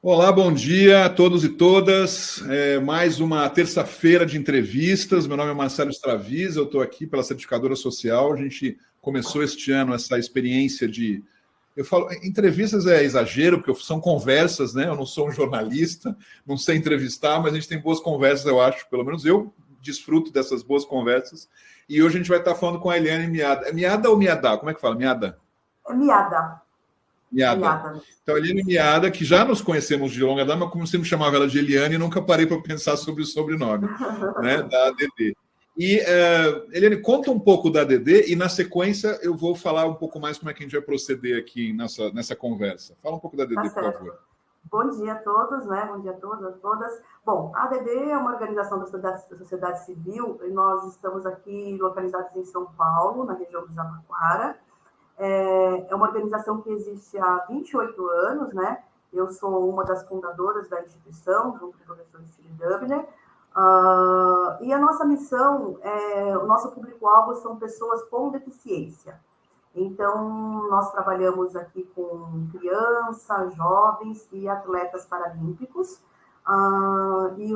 Olá, bom dia a todos e todas. Mais uma terça-feira de entrevistas. Meu nome é Marcelo Stravisa, eu estou aqui pela Certificadora Social. A gente começou este ano essa experiência de... Eu falo, entrevistas é exagero, porque são conversas, né? Eu não sou um jornalista, não sei entrevistar, mas a gente tem boas conversas, eu acho. Pelo menos eu desfruto dessas boas conversas. E hoje a gente vai estar falando com a Eliane Miada. É Miada ou Miada? Como é que fala? Miada? É Miada. Miada. Então, Eliane Miada, que já nos conhecemos de longa data, mas como sempre chamava ela de Eliane, nunca parei para pensar sobre o sobrenome, né, da ADD. E, Eliane, conta um pouco da ADD e, na sequência, eu vou falar um pouco mais como é que a gente vai proceder aqui nessa conversa. Fala um pouco da ADD, por favor. Bom dia a todos, né? Bom dia a todos, a todas. Bom, a ADD é uma organização da sociedade civil e nós estamos aqui localizados em São Paulo, na região do Jabaquara. É uma organização que existe há 28 anos, né? Eu sou uma das fundadoras da instituição, junto com o professor Steve Dubner. E a nossa missão, o nosso público-alvo são pessoas com deficiência. Então, nós trabalhamos aqui com crianças, jovens e atletas paralímpicos. E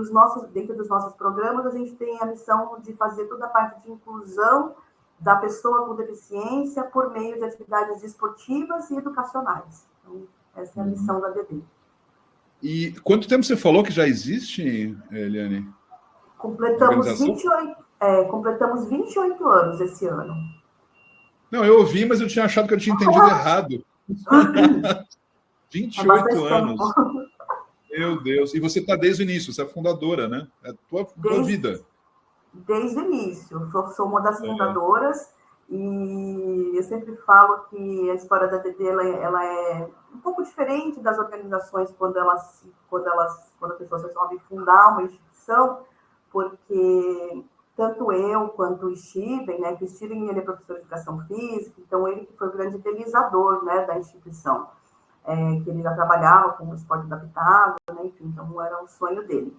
dentro dos nossos programas, a gente tem a missão de fazer toda a parte de inclusão da pessoa com deficiência por meio de atividades esportivas e educacionais. Então, essa é a missão da ADD. E quanto tempo você falou que já existe, Eliane? Completamos 28 anos esse ano. Não, eu ouvi, mas eu tinha achado que eu tinha entendido errado. 28 anos. Meu Deus. E você está desde o início, você é fundadora, né? É a tua vida. Desde o início. Sou uma das fundadoras e eu sempre falo que a história da ADD ela é um pouco diferente das organizações quando a pessoa resolve fundar uma instituição, porque tanto eu quanto o Steven, né, que o Steven ele é professor de educação física, então ele que foi o grande idealizador, né, da instituição, que ele já trabalhava com o esporte adaptado, né, enfim, então era um sonho dele.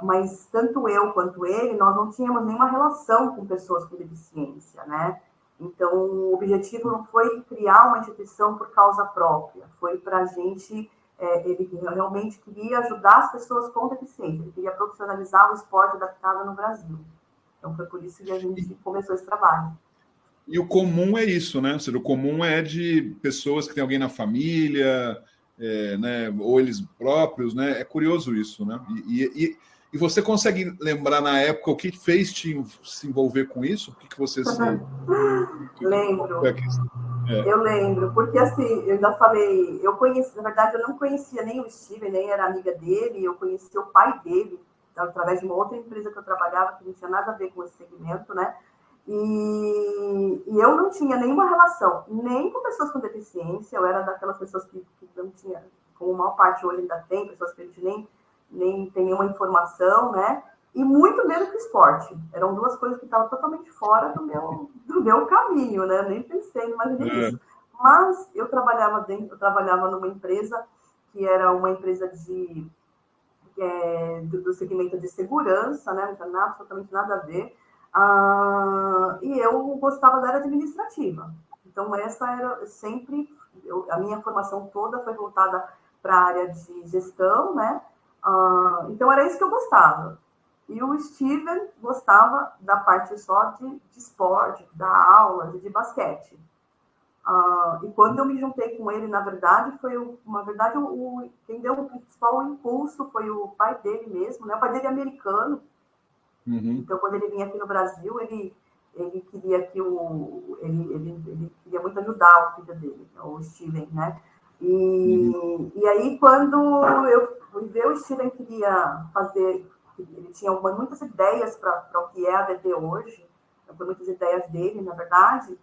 Mas tanto eu quanto ele, nós não tínhamos nenhuma relação com pessoas com deficiência, né? Então, o objetivo não foi criar uma instituição por causa própria, foi para a gente, ele realmente queria ajudar as pessoas com deficiência, ele queria profissionalizar o esporte adaptado no Brasil. Então, foi por isso que a gente começou esse trabalho. E o comum é isso, né? Ou seja, o comum é de pessoas que têm alguém na família... né, ou eles próprios, né? É curioso isso, né? E você consegue lembrar na época o que fez te se envolver com isso? O que você se... Lembro. Eu lembro, porque assim, eu já falei, eu conheci, na verdade, eu não conhecia nem o Steven, nem era amiga dele, eu conheci o pai dele, através de uma outra empresa que eu trabalhava, que não tinha nada a ver com esse segmento, né? E eu não tinha nenhuma relação, nem com pessoas com deficiência, eu era daquelas pessoas que não tinha, como a maior parte hoje ainda tem, pessoas que a gente nem tem nenhuma informação, né? E muito menos que esporte. Eram duas coisas que estavam totalmente fora do meu caminho, né? Nem pensei, imaginei isso. Mas eu trabalhava numa empresa que era uma empresa do segmento de segurança, né? Não tinha absolutamente nada a ver. E eu gostava da área administrativa. Então, essa era sempre... a minha formação toda foi voltada para a área de gestão, né? Então, era isso que eu gostava. E o Steven gostava da parte só de esporte, da aula, de basquete. E quando eu me juntei com ele, na verdade, quem deu o principal impulso foi o pai dele mesmo, né? O pai dele é americano. Então, quando ele vinha aqui no Brasil, ele queria que ele queria muito ajudar o filho dele, o Steven, né? E aí, quando eu fui ver, o Steven queria fazer... Ele tinha muitas ideias para o que é a ADD hoje, muitas ideias dele, na verdade,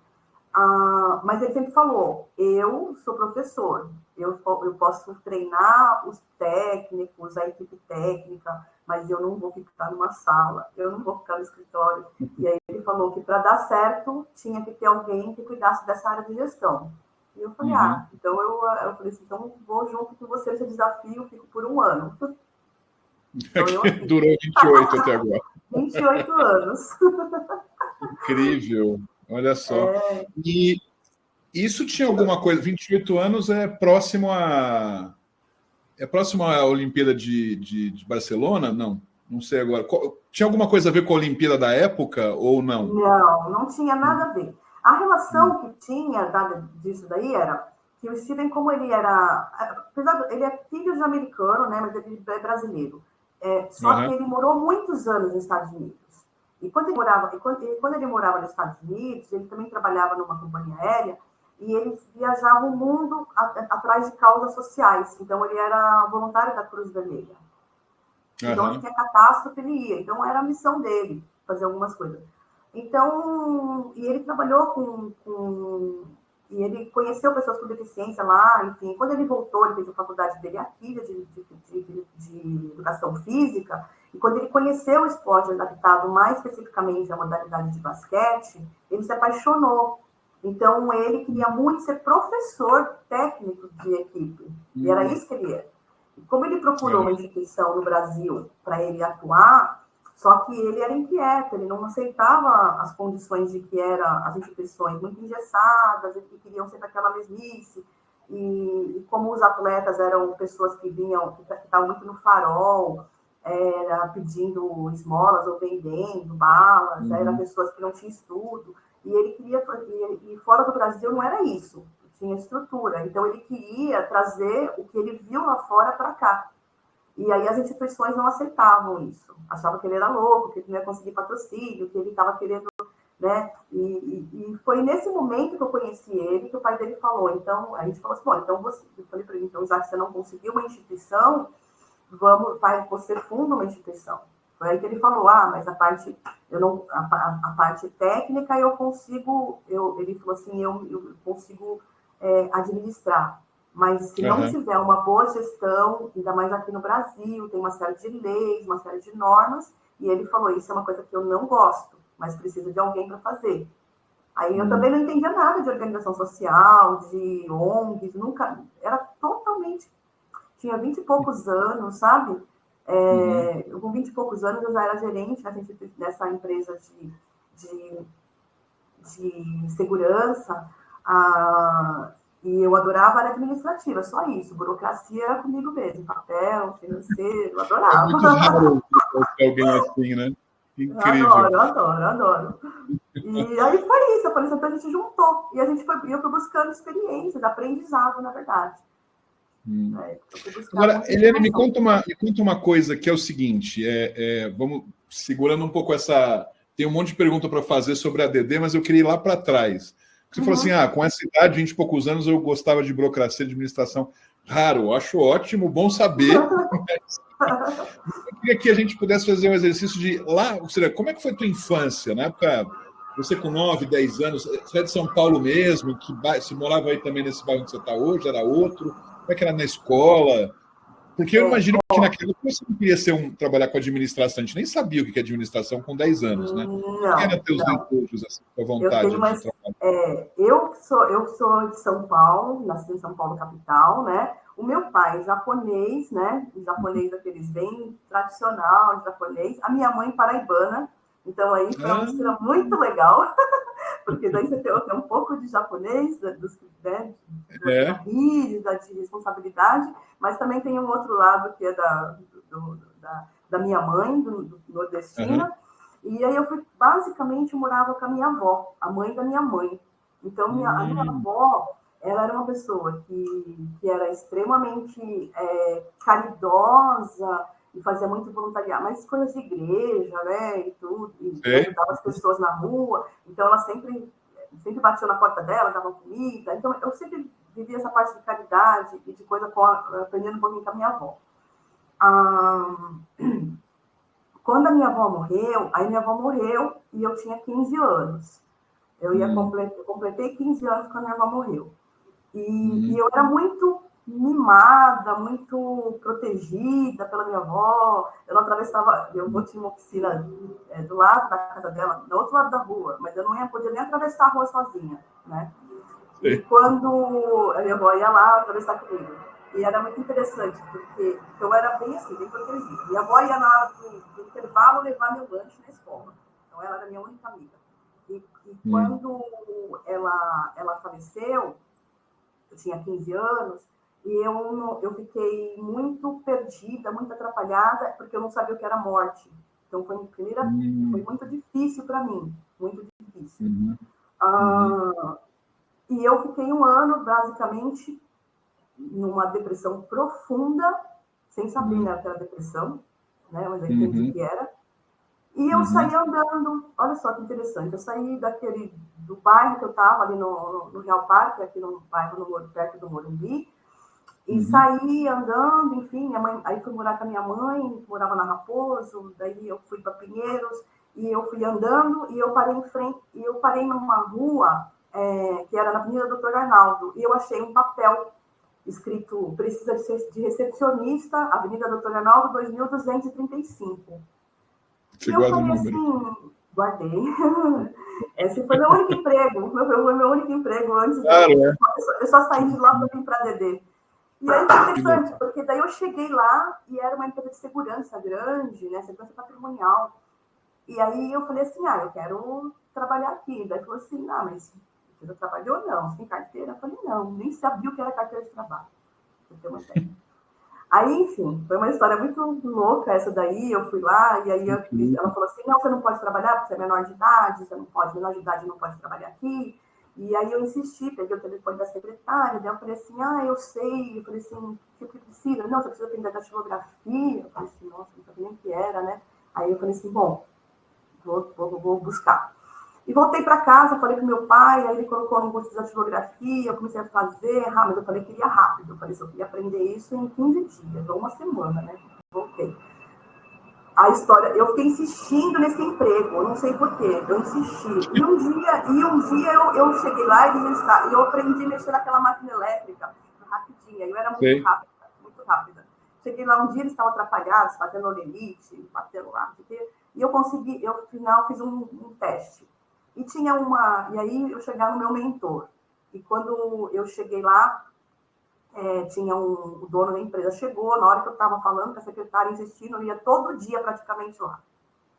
mas ele sempre falou, eu sou professor, eu posso treinar os técnicos, a equipe técnica, mas eu não vou ficar numa sala, eu não vou ficar no escritório. E aí ele falou que para dar certo, tinha que ter alguém que cuidasse dessa área de gestão. E eu falei, então eu falei assim, então vou junto com você nesse desafio, fico por 1 ano. Então, durou 28 até agora. 28 anos. Incrível, olha só. E isso tinha alguma coisa, 28 anos é próximo a É próximo à Olimpíada de Barcelona? Não, não sei agora. Tinha alguma coisa a ver com a Olimpíada da época ou não? Não, não tinha nada a ver. A relação que tinha disso daí era que o Steven, como ele era, apesar ele é filho de americano, né, mas ele é brasileiro. Só que ele morou muitos anos nos Estados Unidos. E quando ele morava nos Estados Unidos, ele também trabalhava numa companhia aérea e ele viajava o mundo atrás de causas sociais. Então ele era voluntário da Cruz Vermelha. Então, onde tinha catástrofe, ele ia. Então, era a missão dele, fazer algumas coisas. Então, e ele trabalhou e ele conheceu pessoas com deficiência lá, enfim. Quando ele voltou, ele fez a faculdade dele aqui, de educação física, e quando ele conheceu o esporte adaptado, mais especificamente a modalidade de basquete, ele se apaixonou. Então, ele queria muito ser professor técnico de equipe. E era isso que ele era. Como ele procurou uma instituição no Brasil para ele atuar, só que ele era inquieto, ele não aceitava as condições de que eram as instituições muito engessadas, e queriam ser daquela mesmice, e como os atletas eram pessoas que estavam muito no farol, pedindo esmolas ou vendendo balas, eram pessoas que não tinham estudo, e ele queria, e fora do Brasil não era isso. Tinha estrutura. Então, ele queria trazer o que ele viu lá fora para cá. E aí as instituições não aceitavam isso. Achavam que ele era louco, que ele não ia conseguir patrocínio, que ele estava querendo... né? E foi nesse momento que eu conheci ele, que o pai dele falou. Então, a gente falou assim, bom, então eu falei para ele, então, já que você não conseguiu uma instituição, você funda uma instituição. Foi aí que ele falou, mas a parte técnica eu consigo... ele falou assim, eu consigo... administrar. Mas se não tiver uma boa gestão, ainda mais aqui no Brasil, tem uma série de leis, uma série de normas, e ele falou, isso é uma coisa que eu não gosto, mas preciso de alguém para fazer. Aí eu também não entendia nada de organização social, de ONGs, nunca, era totalmente, tinha 20 e poucos anos, sabe? Com 20 e poucos anos eu já era gerente dessa empresa de segurança, e eu adorava a área administrativa, só isso. Burocracia era comigo mesmo, papel, financeiro, eu adorava. É muito raro alguém assim, né? Incrível. Adoro. E aí foi isso, então a gente juntou. E eu fui buscando experiências, aprendizado, na verdade. Agora, Eliane, me conta uma coisa que é o seguinte, vamos segurando um pouco essa... Tem um monte de pergunta para fazer sobre a ADD, mas eu queria ir lá para trás. Você falou assim, com essa idade, 20 e poucos anos, eu gostava de burocracia, de administração. Raro, acho ótimo, bom saber. Eu queria que a gente pudesse fazer um exercício de lá, ou seja, como é que foi a tua infância? Na época, você com 9, 10 anos, você é de São Paulo mesmo, você morava aí também nesse bairro onde você está hoje, era outro? Como é que era na escola? Porque eu imagino que naquela época você não queria trabalhar com administração, a gente nem sabia o que é administração com 10 anos, né? Não, eram teus desejos, assim, a vontade de trabalhar? Eu sou de São Paulo, nasci em São Paulo, capital, né? O meu pai é japonês, né? Japonês daqueles bem tradicional, japonês. A minha mãe paraibana, então aí foi uma mistura muito legal, porque daí você tem um pouco de japonês, da responsabilidade, mas também tem um outro lado que é da minha mãe, do nordestina. E aí eu basicamente morava com a minha avó, a mãe da minha mãe. Então, a minha avó, ela era uma pessoa que era extremamente caridosa e fazia muito voluntariado, mas coisas de igreja, né, e tudo, e ajudava as pessoas na rua. Então, ela sempre batia na porta dela, dava comida. Então, eu sempre vivia essa parte de caridade e de coisa, aprendendo um pouquinho com a minha avó. Quando a minha avó morreu, e eu tinha 15 anos. Eu completei 15 anos quando a minha avó morreu. E eu era muito mimada, muito protegida pela minha avó. Eu não atravessava... Eu tinha uma piscina do lado da casa dela, do outro lado da rua, mas eu não podia nem atravessar a rua sozinha, né? E quando a minha avó ia lá atravessar comigo. E era muito interessante, porque eu era bem assim, bem protegida. Minha avó ia na hora do intervalo levar meu lanche na escola. Então, ela era minha única amiga. E quando ela faleceu, eu tinha 15 anos, E eu fiquei muito perdida, muito atrapalhada, porque eu não sabia o que era morte. Então, foi muito difícil para mim, muito difícil. E eu fiquei 1 ano, basicamente, numa depressão profunda, sem saber, né, o que era depressão, né, mas eu entendi que era. E eu saí andando, olha só que interessante, eu saí do bairro que eu estava, ali no Real Parque, aqui no bairro perto do Morumbi, e saí andando, enfim, aí fui morar com a minha mãe, que morava na Raposo, daí eu fui para Pinheiros, e eu fui andando, e eu parei numa rua, que era na Avenida Doutor Arnaldo, e eu achei um papel escrito, precisa de recepcionista, Avenida Doutor Arnaldo, 2235. Você E eu guarda o falei número? assim, guardei. Esse foi meu único emprego, foi meu único emprego antes eu só saí de lá para vir para DD. E é interessante, porque daí eu cheguei lá e era uma empresa de segurança grande, né, segurança patrimonial. E aí eu falei assim, eu quero trabalhar aqui. Daí falou assim, mas você já trabalhou? Não, você tem carteira? Eu falei, não, nem sabia o que era carteira de trabalho. Pra ter uma ideia. Aí, enfim, foi uma história muito louca essa daí. Eu fui lá e aí ela falou assim, não, você não pode trabalhar porque você é menor de idade, menor de idade não pode trabalhar aqui. E aí eu insisti, peguei o telefone da secretária, daí eu falei assim, eu sei. Eu falei assim, o que precisa? Não, você precisa aprender datilografia. Eu falei assim, nossa, não sabia nem o que era, né? Aí eu falei assim, bom, vou buscar. E voltei para casa, falei com meu pai, aí ele colocou no curso de datilografia, eu comecei a fazer, mas eu falei que iria rápido. Eu falei assim, eu queria aprender isso em 15 dias, ou 1 semana, né? Voltei. A história, eu fiquei insistindo nesse emprego, eu não sei porquê, eu insisti. E um dia eu cheguei lá e eu aprendi a mexer naquela máquina elétrica, rapidinho, eu era muito rápida, muito rápida. Cheguei lá um dia, eles estavam atrapalhados, batendo olerite, batendo lá, e eu consegui, eu, no final, fiz um teste. E aí eu cheguei no meu mentor. E quando eu cheguei lá, o dono da empresa chegou, na hora que eu estava falando com a secretária, insistindo, eu ia todo dia praticamente lá,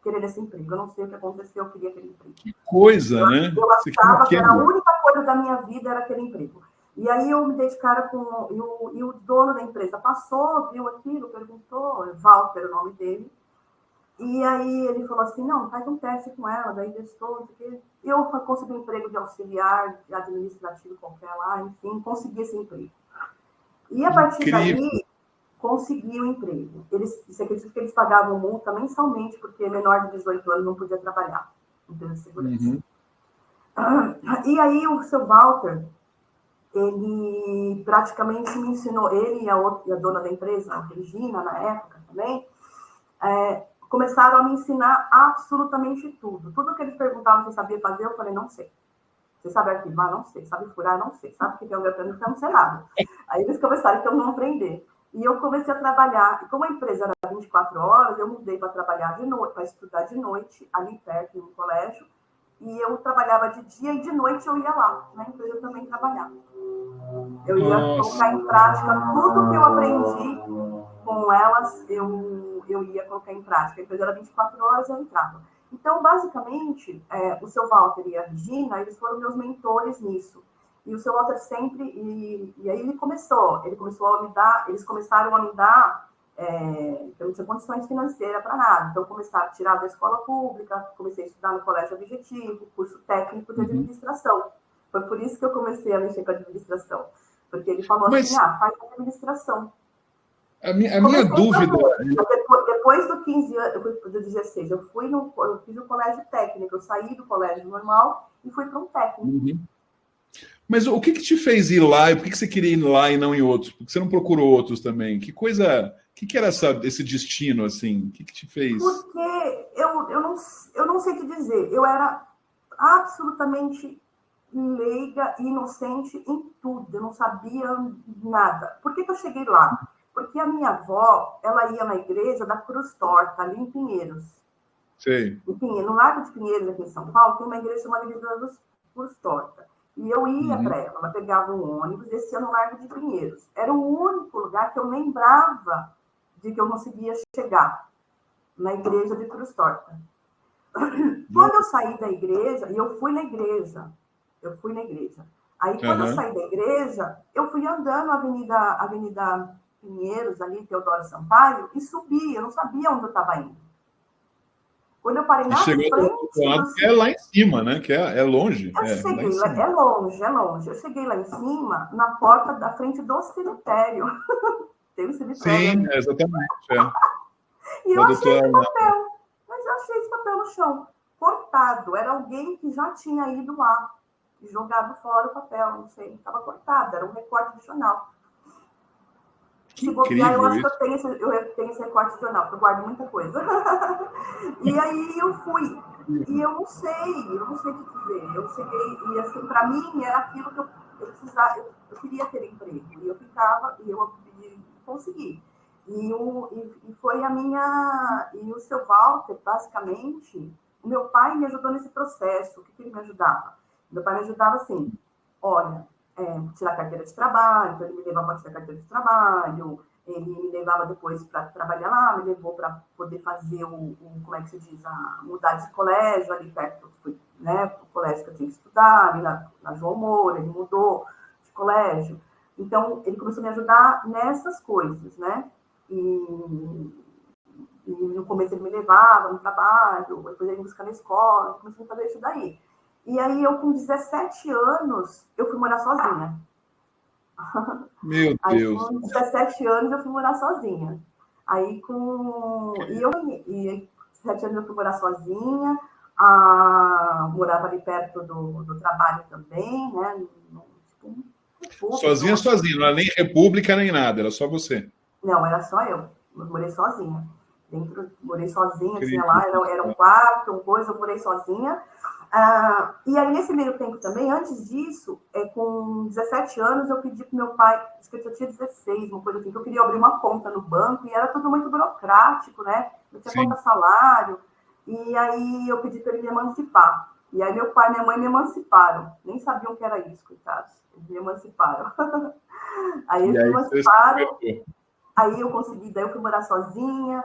querendo esse emprego. Eu não sei o que aconteceu, eu queria aquele emprego. Que coisa, né? Eu achava que era a única coisa da minha vida era aquele emprego. E aí eu me dei de cara com... E o dono da empresa passou, viu aquilo, perguntou, Walter, o nome dele. E aí ele falou assim, não, faz um teste com ela, daí testou, não sei o quê. Eu consegui um emprego de auxiliar, de administrativo qualquer lá, enfim, consegui esse emprego. E a partir daí, consegui o emprego. Você acredita que eles pagavam multa mensalmente, porque menor de 18 anos não podia trabalhar em empresa de segurança. E aí o seu Walter, ele praticamente me ensinou, ele e a dona da empresa, a Regina, na época também, começaram a me ensinar absolutamente tudo. Tudo que eles perguntavam se eu sabia fazer, eu falei, não sei. Você sabe arquivar? Não sei. Sabe furar? Não sei. Sabe o que é o meu plano? Não sei nada. Aí eles começaram, então, a não aprender. E eu comecei a trabalhar. E como a empresa era 24 horas, eu mudei para trabalhar de noite, para estudar de noite, ali perto, no colégio. E eu trabalhava de dia e de noite eu ia lá. Na empresa eu também trabalhava. Eu ia colocar em prática tudo que eu aprendi com elas, eu ia colocar em prática. A empresa era 24 horas, eu entrava. Então, basicamente, o seu Walter e a Regina, eles foram meus mentores nisso. E o seu Walter sempre... E aí eles começaram a me dar... eu não tinha condições financeiras para nada. Então, começaram a tirar da escola pública, comecei a estudar no Colégio Objetivo, curso técnico de administração. Foi por isso que eu comecei a mexer com a administração. Porque ele falou assim, faz administração. A minha dúvida... Depois do 15 anos, eu fui do 16, eu fiz o colégio técnico, eu saí do colégio normal e fui para um técnico. Mas o que te fez ir lá e por que você queria ir lá e não em outros? Por que você não procurou outros também? Que coisa... O que era esse destino, assim? O que te fez? Porque eu não sei te dizer. Eu era absolutamente leiga e inocente em tudo. Eu não sabia nada. Por que eu cheguei lá? Porque a minha avó, ela ia na igreja da Cruz Torta, ali em Pinheiros. Sei. Em Pinheiros, no Largo de Pinheiros, aqui em São Paulo, tem uma igreja chamada Igreja da Cruz Torta. E eu ia para ela pegava um ônibus, descia no Largo de Pinheiros. Era o único lugar que eu lembrava de que eu conseguia chegar, na igreja de Cruz Torta. Quando eu saí da igreja, e eu fui na igreja, Aí, quando eu saí da igreja, eu fui andando a Avenida Pinheiros, ali, Teodoro Sampaio, e subi, eu não sabia onde eu estava indo. Quando eu parei na frente do outro lado, que é lá em cima, né? Que é longe. Eu cheguei lá, é longe. Eu cheguei lá em cima, na porta da frente do cemitério. Tem um cemitério. Sim, exatamente. E eu achei esse papel. Mas eu achei esse papel no chão, cortado. Era alguém que já tinha ido lá e jogado fora o papel, não sei. Estava cortado, era um recorte de jornal. Se bobear, eu acho que eu tenho esse recorte de jornal, porque eu guardo muita coisa. E aí eu fui. E eu não sei o que dizer. Eu cheguei, e assim, para mim era aquilo que eu precisava, eu queria ter emprego. E eu ficava, e eu consegui. E foi a minha. E o seu Walter, basicamente, o meu pai me ajudou nesse processo. O que ele me ajudava? Meu pai me ajudava assim: olha, tirar carteira de trabalho, então ele me levava para tirar carteira de trabalho, ele me levava depois para trabalhar lá, me levou para poder fazer como é que se diz, mudar de colégio ali perto, né, o colégio que eu tinha que estudar, ali na João Moura, ele mudou de colégio. Então, ele começou a me ajudar nessas coisas, né? E no começo ele me levava no trabalho, depois ele me buscava na escola, comecei a fazer isso daí. E aí, eu com 17 anos, eu fui morar sozinha. Meu Deus. Aí, com 17 anos, eu fui morar sozinha. Aí, com 17 anos, eu fui morar sozinha. Morava ali perto do trabalho também, né? Sozinha, não era nem república, nem nada, era só você. Não, era só eu. Eu morei sozinha. Morei sozinha, tinha lá, era um quarto, uma coisa, eu morei sozinha. E aí, nesse meio tempo também, antes disso, com 17 anos, eu pedi para meu pai, acho que eu tinha 16, uma coisa assim, que eu queria abrir uma conta no banco, e era tudo muito burocrático, né? Eu tinha conta salário, e aí eu pedi para ele me emancipar. E aí meu pai e minha mãe me emanciparam. Nem sabiam o que era isso, coitados. Eles me emanciparam. Aí eles me emanciparam, aí eu consegui, daí eu fui morar sozinha,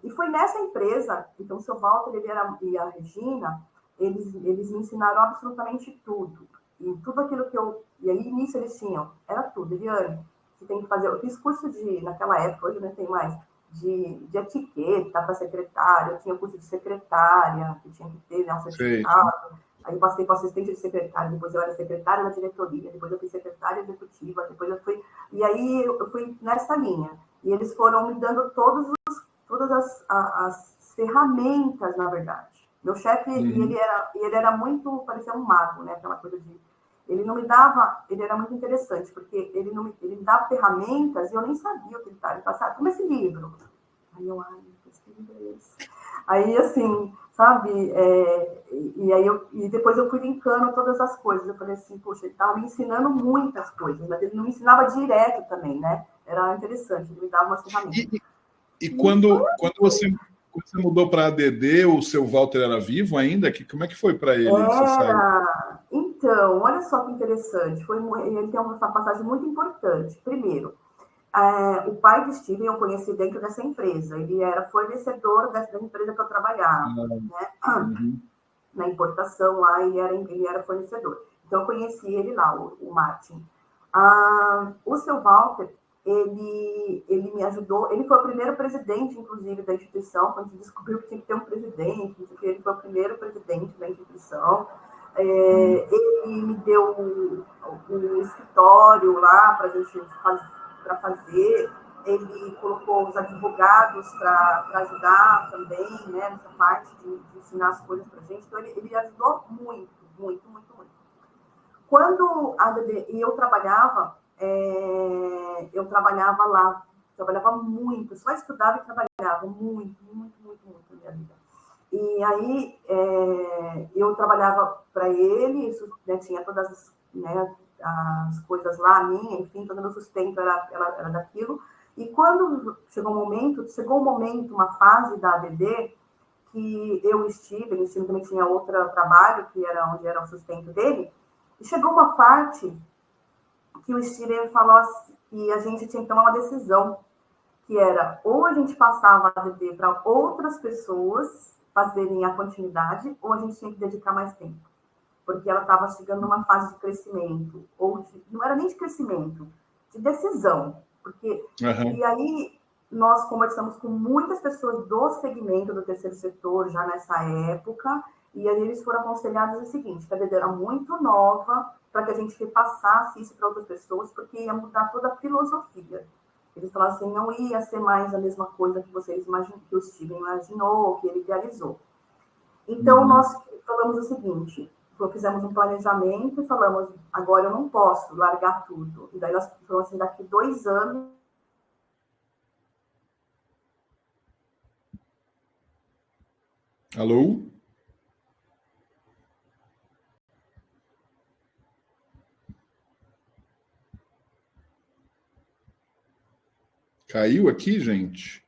e foi nessa empresa, então o seu Walter e a Regina, eles me ensinaram absolutamente tudo. E tudo aquilo que e aí nisso eles tinham, era tudo, Eliane, você tem que fazer, eu fiz curso naquela época, hoje não tem mais, de etiqueta para secretária, eu tinha curso de secretária, que tinha que ter, né, um certificado. Aí eu passei para assistente de secretária, depois eu era secretária da diretoria, depois eu fui secretária executiva, depois eu fui... E aí eu fui nessa linha. E eles foram me dando todas as ferramentas, na verdade. Meu chefe, ele era muito... parecia um mago, né? Aquela coisa de... Ele não me dava... Ele era muito interessante, porque ele me dava ferramentas e eu nem sabia o que ele estava. Ele passava, como esse livro. Aí eu, que livro é esse? Aí, assim... sabe? E depois eu fui linkando todas as coisas. Eu falei assim, poxa, ele estava me ensinando muitas coisas, mas ele não me ensinava direto também, né? Era interessante, ele me dava umas ferramentas. E quando você mudou para a ADD, o seu Walter era vivo ainda? Como é que foi para ele? Então, olha só que interessante. Ele tem uma passagem muito importante. Primeiro, o pai de Steven eu conheci dentro dessa empresa. Ele era fornecedor da empresa que eu trabalhava, né? Na importação lá, ele era fornecedor. Então, eu conheci ele lá, o Martin. O seu Walter, ele me ajudou. Ele foi o primeiro presidente, inclusive, da instituição, quando se descobriu que tinha que ter um presidente. Ele foi o primeiro presidente da instituição. Ele me deu um escritório lá para a gente fazer. Ele colocou os advogados para ajudar também, né, nessa parte de ensinar as coisas para a gente. Então, ele ajudou muito, muito, muito, muito. Quando eu trabalhava lá, trabalhava muito, só estudava e trabalhava muito, muito, muito, muito na minha vida. E aí, eu trabalhava para ele, isso, né, tinha todas as coisas lá, enfim, todo o meu sustento era daquilo. E quando chegou um momento, uma fase da ADD, que eu e o Steven também tinha outro trabalho, que era onde era o sustento dele, e chegou uma parte que o Steven falou assim, que a gente tinha que tomar uma decisão, que era ou a gente passava a ADD para outras pessoas fazerem a continuidade, ou a gente tinha que dedicar mais tempo. porque ela estava chegando numa fase de crescimento, não era nem de crescimento, de decisão, porque e aí nós conversamos com muitas pessoas do segmento do terceiro setor já nessa época, e aí eles foram aconselhados o seguinte, que a DD era muito nova, para que a gente repassasse isso para outras pessoas, porque ia mudar toda a filosofia. Eles falaram assim, não ia ser mais a mesma coisa que vocês imaginam, que o Steven imaginou, que ele idealizou. Então, nós falamos o seguinte, fizemos um planejamento e falamos, agora eu não posso largar tudo. E daí nós falamos assim, daqui 2 anos... Alô? Caiu aqui, gente?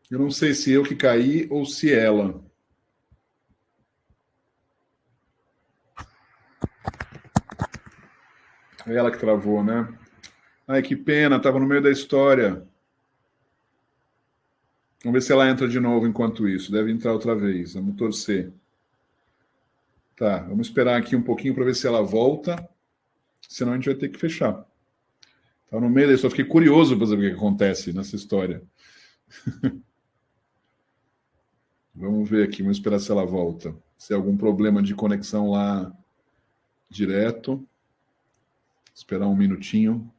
Eu não sei se eu que caí ou se ela. É ela que travou, né? Ai, que pena, estava no meio da história. Vamos ver se ela entra de novo enquanto isso. Deve entrar outra vez. Vamos torcer. Tá, vamos esperar aqui um pouquinho para ver se ela volta. Senão a gente vai ter que fechar. Tá no meio da história. Fiquei curioso para saber o que acontece nessa história. Vamos ver aqui, vamos esperar se ela volta. Se há algum problema de conexão lá direto. Esperar um minutinho.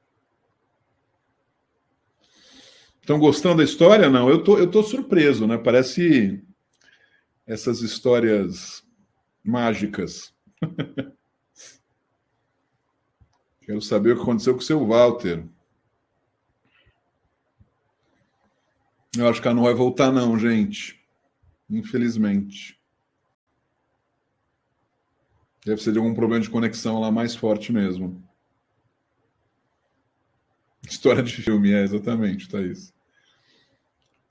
Estão gostando da história? Não, eu tô surpreso, né? Parece essas histórias mágicas. Quero saber o que aconteceu com o seu Walter. Eu acho que ela não vai voltar não, gente. Infelizmente. Deve ser de algum problema de conexão lá mais forte mesmo. História de filme, exatamente, Thaís.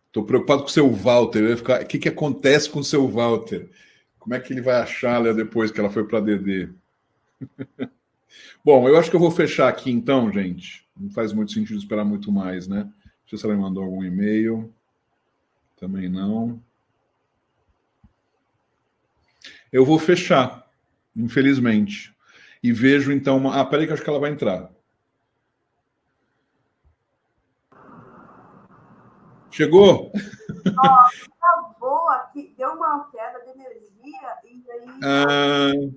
Estou preocupado com o seu Walter. Eu ia ficar... O que acontece com o seu Walter? Como é que ele vai achá-la depois que ela foi para a DD? Bom, eu acho que eu vou fechar aqui então, gente. Não faz muito sentido esperar muito mais, né? Não sei se ela me mandou algum e-mail. Também não. Eu vou fechar, infelizmente. E vejo então uma... Ah, peraí que eu acho que ela vai entrar. Chegou? Acabou aqui, deu uma queda de energia e aí...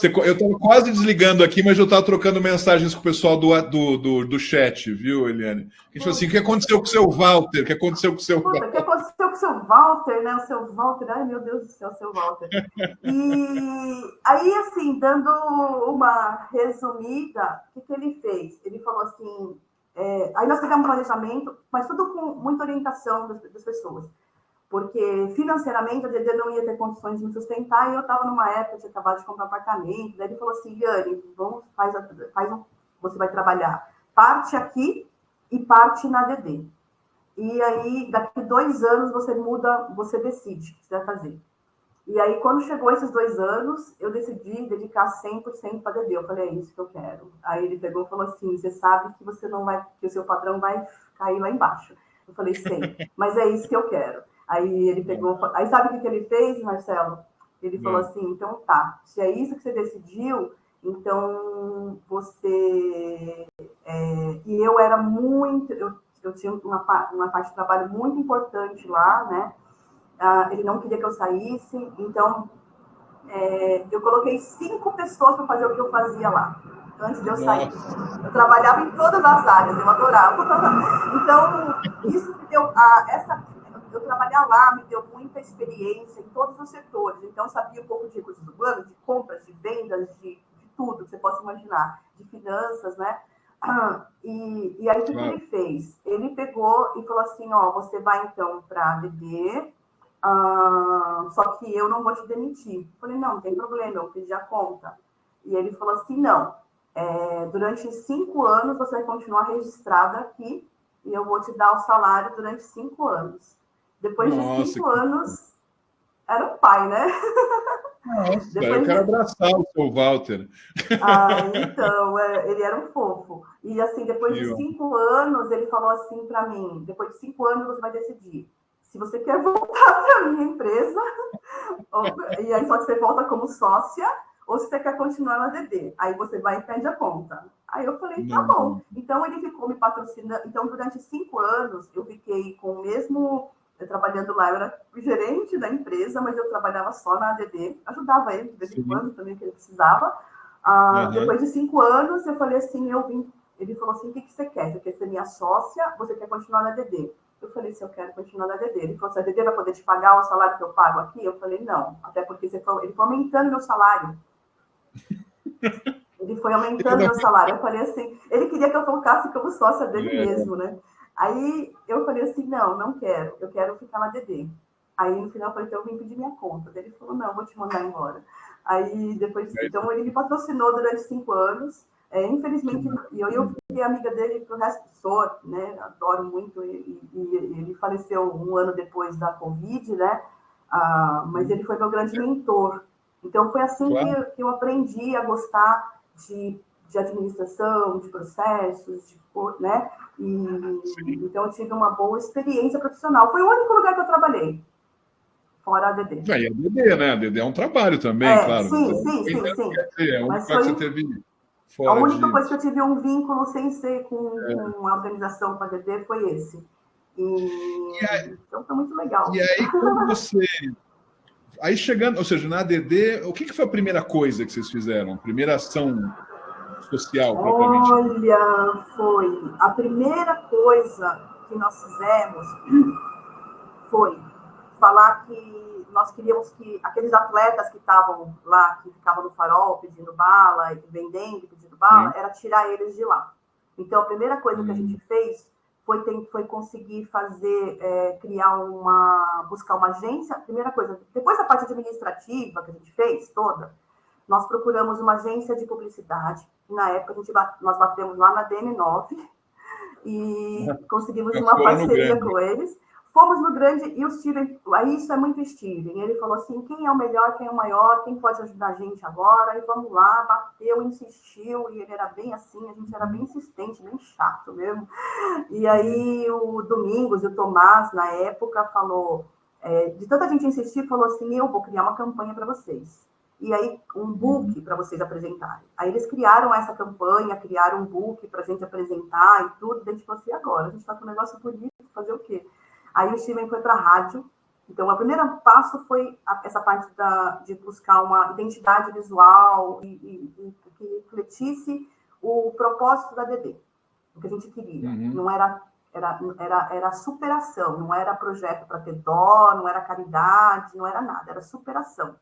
Eu estava quase desligando aqui, mas eu estava trocando mensagens com o pessoal do chat, viu, Eliane? A gente falou assim, o que aconteceu com o seu Walter? O que aconteceu com o seu Walter? O que aconteceu com o seu Walter, né? O seu Walter, ai meu Deus do céu, o seu Walter. E aí, assim, dando uma resumida, o que ele fez? Ele falou assim, aí nós fizemos um planejamento, mas tudo com muita orientação das pessoas. Porque financeiramente a DD não ia ter condições de me sustentar e eu estava numa época, eu tinha acabado de comprar um apartamento, daí ele falou assim, Yane, você vai trabalhar parte aqui e parte na DD. E aí, daqui 2 anos, você muda, você decide o que você vai fazer. E aí, quando chegou esses 2 anos, eu decidi dedicar 100% para a DD. Eu falei, é isso que eu quero. Aí ele pegou e falou assim, você sabe que você não vai, que o seu patrão vai cair lá embaixo. Eu falei, sei, mas é isso que eu quero. Aí ele pegou, aí sabe o que ele fez, Marcelo? Ele falou assim, então tá, se é isso que você decidiu, então você... E eu era muito... Eu tinha uma parte de trabalho muito importante lá, né? Ele não queria que eu saísse, então eu coloquei 5 pessoas para fazer o que eu fazia lá, antes de eu sair. Eu trabalhava em todas as áreas, eu adorava. Então, isso me deu... eu trabalhar lá me deu muita experiência em todos os setores. Então, eu sabia um pouco de recursos humanos, de compras, de vendas, de tudo que você possa imaginar, de finanças, né? E aí, o que ele fez? Ele pegou e falou assim, ó, você vai, então, para a DD, só que eu não vou te demitir. Eu falei, não tem problema, eu pedi a conta. E ele falou assim, não, durante 5 anos você vai continuar registrada aqui e eu vou te dar o salário durante 5 anos. Depois de 5 anos, era um pai, né? Nossa, eu quero abraçar o seu Walter. Então, ele era um fofo. E assim, depois de 5 anos, ele falou assim para mim, depois de 5 anos você vai decidir se você quer voltar para a minha empresa, e aí só que você volta como sócia, ou se você quer continuar na DD. Aí você vai e pede a conta. Aí eu falei, tá bom. Então ele ficou me patrocinando. Então, durante 5 anos, eu fiquei com o mesmo... Eu trabalhando lá, eu era gerente da empresa, mas eu trabalhava só na ADD, ajudava ele de vez em quando também, que ele precisava. Depois de 5 anos, eu falei assim, ele falou assim, o que você quer? Você quer ser minha sócia? Você quer continuar na ADD? Eu falei, se eu quero continuar na ADD. Ele falou, se a ADD vai poder te pagar o salário que eu pago aqui? Eu falei, não, até porque ele foi aumentando meu salário. Ele foi aumentando meu salário. Eu falei assim, ele queria que eu colocasse como sócia dele mesmo, né? Aí eu falei assim, não quero, eu quero ficar na DD. Aí no final eu falei, então eu vim pedir minha conta. Ele falou, não, vou te mandar embora. Aí depois, então ele me patrocinou durante 5 anos. Infelizmente, eu fiquei amiga dele pro resto do sou, né? Adoro muito. E ele faleceu 1 ano depois da Covid, né? Mas ele foi meu grande mentor. Então foi assim que eu aprendi a gostar de administração, de processos, né? Então eu tive uma boa experiência profissional. Foi o único lugar que eu trabalhei, fora a DD. E a DD, né? A DD é um trabalho também, claro. Sim. Mas foi que você teve fora a única coisa que eu tive um vínculo sem ser com a organização com a DD foi esse. Então foi muito legal. E aí, quando você... Aí chegando, ou seja, na ADD, o que foi a primeira coisa que vocês fizeram? A primeira ação social, propriamente? Olha, foi a primeira coisa que nós fizemos foi falar que nós queríamos que aqueles atletas que estavam lá, que ficavam no farol pedindo bala, e vendendo, pedindo bala, era tirar eles de lá. Então, a primeira coisa que a gente fez foi conseguir fazer, buscar uma agência. Primeira coisa, depois da parte administrativa que a gente fez toda, nós procuramos uma agência de publicidade. Na época, nós batemos lá na DM9 e conseguimos uma parceria com eles. Fomos no grande, e o Steven, aí isso é muito Steven, ele falou assim, quem é o melhor, quem é o maior, quem pode ajudar a gente agora, e vamos lá, bateu, insistiu, e ele era bem assim, a gente era bem insistente, bem chato mesmo. E aí o Domingos e o Tomás, na época, falou, de tanta gente insistir, falou assim, eu vou criar uma campanha para vocês. E aí, um book para vocês apresentarem. Aí eles criaram essa campanha, criaram um book para a gente apresentar e tudo, e a gente falou assim, agora, a gente está com um negócio bonito, fazer o quê? Aí o Steven foi para a rádio. Então, o primeiro passo foi essa parte de buscar uma identidade visual e que refletisse o propósito da DD, o que a gente queria. Não era superação, não era projeto para ter dó, não era caridade, não era nada, era superação.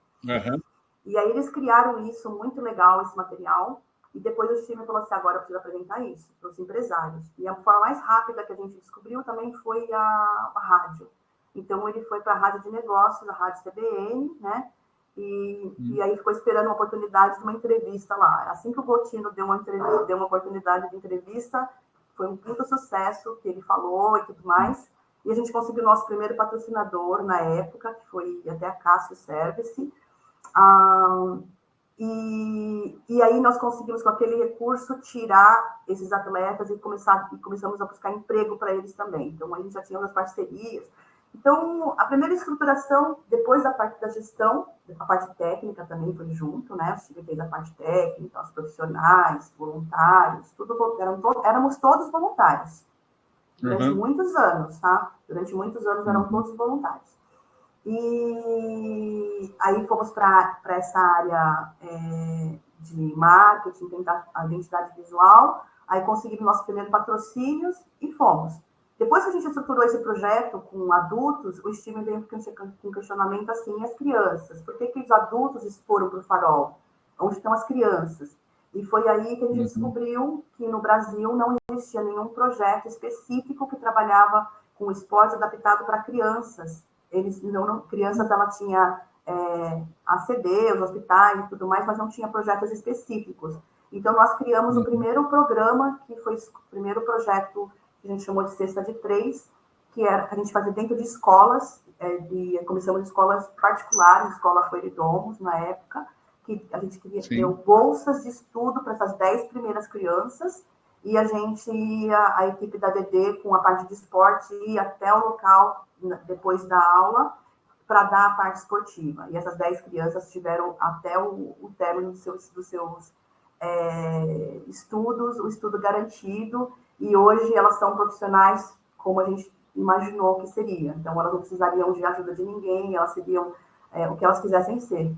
E aí eles criaram isso, muito legal, esse material. E depois o Steven falou assim, agora eu preciso apresentar isso para os empresários. E a forma mais rápida que a gente descobriu também foi a rádio. Então, ele foi para a rádio de negócios, a rádio CBN, né? E aí ficou esperando uma oportunidade de uma entrevista lá. Assim que o Botino deu uma oportunidade de entrevista, foi um muito sucesso que ele falou e tudo mais. E a gente conseguiu o nosso primeiro patrocinador na época, que foi até a Cássio Service. E aí nós conseguimos, com aquele recurso, tirar esses atletas e começamos a buscar emprego para eles também. Então, a gente já tinha as parcerias. Então, a primeira estruturação, depois da parte da gestão, a parte técnica também foi junto, né? O Steve fez a parte técnica, os profissionais, voluntários, éramos todos voluntários. Durante muitos anos, tá? Durante muitos anos eram todos voluntários. E aí fomos para essa área de marketing, tentar a identidade visual, aí conseguimos nossos primeiros patrocínios e fomos. Depois que a gente estruturou esse projeto com adultos, o Steven veio com questionamento assim, as crianças, por que os adultos foram para o farol? Onde estão as crianças? E foi aí que a gente descobriu que no Brasil não existia nenhum projeto específico que trabalhava com esporte adaptado para crianças. Crianças, ela tinha ACD, os hospitais e tudo mais, mas não tinha projetos específicos. Então, nós criamos o primeiro programa, que foi o primeiro projeto que a gente chamou de Cesta de 3, que era a gente fazia dentro de escolas, começamos em escolas particulares, escola Coelho na época, que a gente deu bolsas de estudo para essas 10 primeiras crianças, e a gente ia, a equipe da DD, com a parte de esporte, ia até o local, depois da aula, para dar a parte esportiva. E essas 10 crianças tiveram até o término dos seus estudos, o estudo garantido, e hoje elas são profissionais como a gente imaginou que seria. Então, elas não precisariam de ajuda de ninguém, elas seriam o que elas quisessem ser.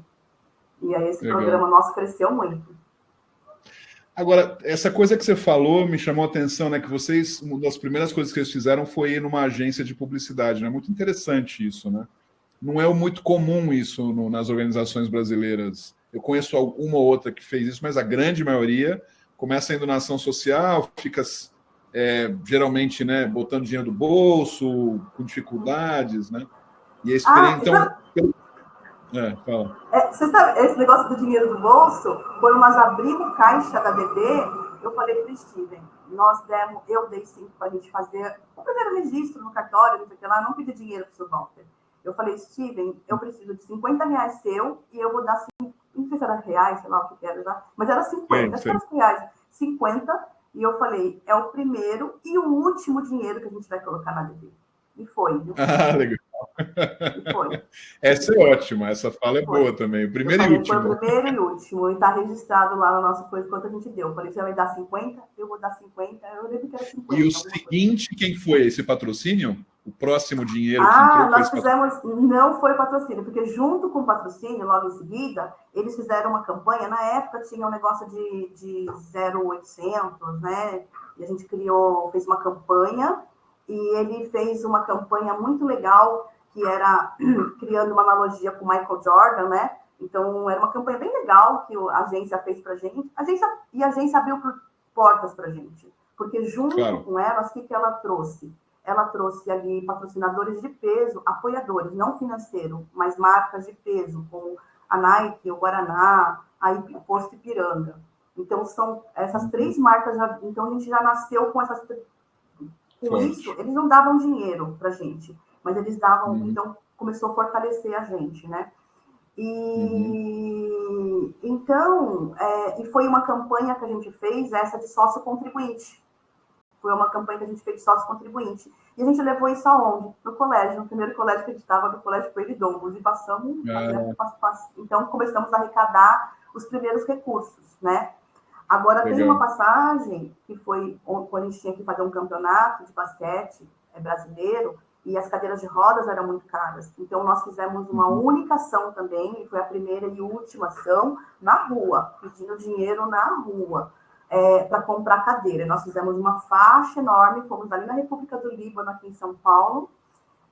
E aí esse programa nosso cresceu muito. Agora, essa coisa que você falou me chamou a atenção, né? Que vocês, uma das primeiras coisas que eles fizeram foi ir numa agência de publicidade, né? Muito interessante isso, né? Não é muito comum isso nas organizações brasileiras. Eu conheço uma ou outra que fez isso, mas a grande maioria começa indo na ação social, fica geralmente, né, botando dinheiro do bolso, com dificuldades, né? E a experiência... fala. Você sabe, esse negócio do dinheiro do bolso, quando nós abrimos caixa da DD, eu falei para o Steven, eu dei 5 para a gente fazer o primeiro registro no cartório, não sei o que lá, não pedi dinheiro para o seu Walter. Eu falei, Steven, eu preciso de R$50 seu e eu vou dar 5, não sei se era reais, sei lá o que era já, mas era 50, acho que era reais, 50, e eu falei, é o primeiro e o último dinheiro que a gente vai colocar na DD. E foi, viu? Legal. Foi. Essa é ótima, essa fala é boa também. O primeiro e último. Foi o primeiro e último, e está registrado lá na nossa coisa quanto a gente deu. Eu falei, você vai dar 50, eu vou dar 50, eu lembro que era 50. E o seguinte, quem foi esse patrocínio? O próximo dinheiro que entrou? Nós fizemos, não foi patrocínio, porque junto com o patrocínio, logo em seguida, eles fizeram uma campanha, na época tinha um negócio de 0,800, né? E a gente fez uma campanha, e ele fez uma campanha muito legal, que era criando uma analogia com o Michael Jordan, né? Então, era uma campanha bem legal que a agência fez para a gente. A agência abriu portas para a gente, porque junto com elas, o que ela trouxe? Ela trouxe ali patrocinadores de peso, apoiadores, não financeiro, mas marcas de peso, como a Nike, o Guaraná, o Posto Ipiranga. Então, são essas 3 marcas. Então, a gente já nasceu com essas... Com isso, eles não davam dinheiro para a gente, mas eles davam... Então, começou a fortalecer a gente, né? E então, e foi uma campanha que a gente fez, essa de sócio contribuinte. Foi uma campanha que a gente fez de sócio contribuinte. E a gente levou isso aonde? No colégio, no primeiro colégio que a gente estava, no Colégio Coelho Dombos, e passamos... Então, começamos a arrecadar os primeiros recursos, né? Agora, tem uma passagem que foi quando a gente tinha que fazer um campeonato de basquete brasileiro, e as cadeiras de rodas eram muito caras. Então, nós fizemos uma única ação também, e foi a primeira e última ação, na rua, pedindo dinheiro na rua, para comprar cadeira. Nós fizemos uma faixa enorme, fomos ali na República do Líbano, aqui em São Paulo,